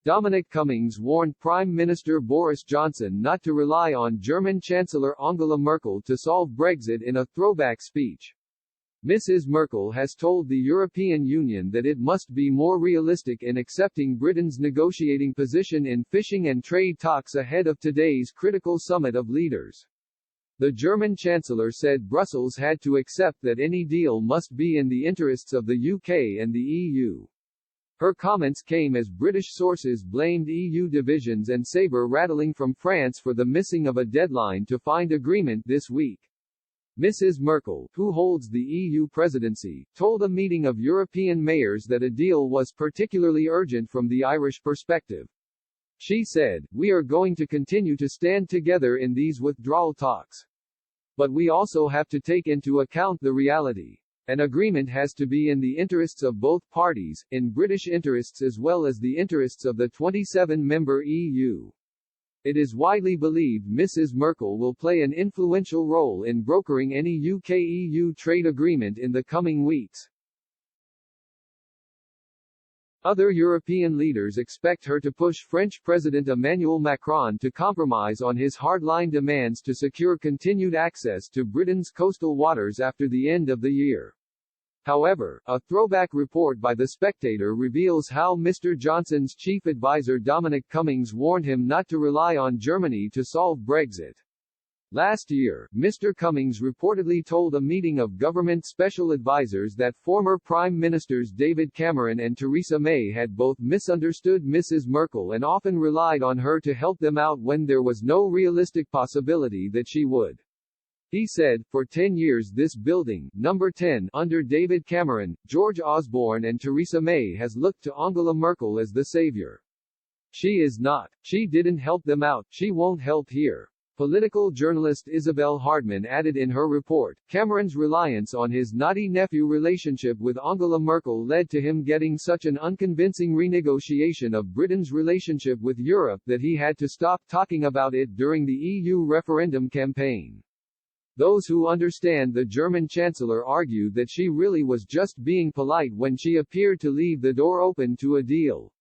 Dominic Cummings warned Prime Minister Boris Johnson not to rely on German Chancellor Angela Merkel to solve Brexit in a throwback speech. Mrs. Merkel has told the European Union that it must be more realistic in accepting Britain's negotiating position in fishing and trade talks ahead of today's critical summit of leaders. The German Chancellor said Brussels had to accept that any deal must be in the interests of the UK and the EU. Her comments came as British sources blamed EU divisions and saber-rattling from France for the missing of a deadline to find agreement this week. Mrs. Merkel, who holds the EU presidency, told a meeting of European mayors that a deal was particularly urgent from the Irish perspective. She said, "We are going to continue to stand together in these withdrawal talks. But we also have to take into account the reality. An agreement has to be in the interests of both parties, in British interests as well as the interests of the 27-member EU." It is widely believed Mrs. Merkel will play an influential role in brokering any UK-EU trade agreement in the coming weeks. Other European leaders expect her to push French President Emmanuel Macron to compromise on his hardline demands to secure continued access to Britain's coastal waters after the end of the year. However, a throwback report by The Spectator reveals how Mr. Johnson's chief advisor Dominic Cummings warned him not to rely on Germany to solve Brexit. Last year, Mr. Cummings reportedly told a meeting of government special advisers that former Prime Ministers David Cameron and Theresa May had both misunderstood Mrs. Merkel and often relied on her to help them out when there was no realistic possibility that she would. He said, "For 10 years this building, number 10, under David Cameron, George Osborne and Theresa May has looked to Angela Merkel as the savior. She is not. She didn't help them out, she won't help here." Political journalist Isabel Hardman added in her report, Cameron's reliance on his naughty-nephew relationship with Angela Merkel led to him getting such an unconvincing renegotiation of Britain's relationship with Europe that he had to stop talking about it during the EU referendum campaign. Those who understand the German Chancellor argue that she really was just being polite when she appeared to leave the door open to a deal.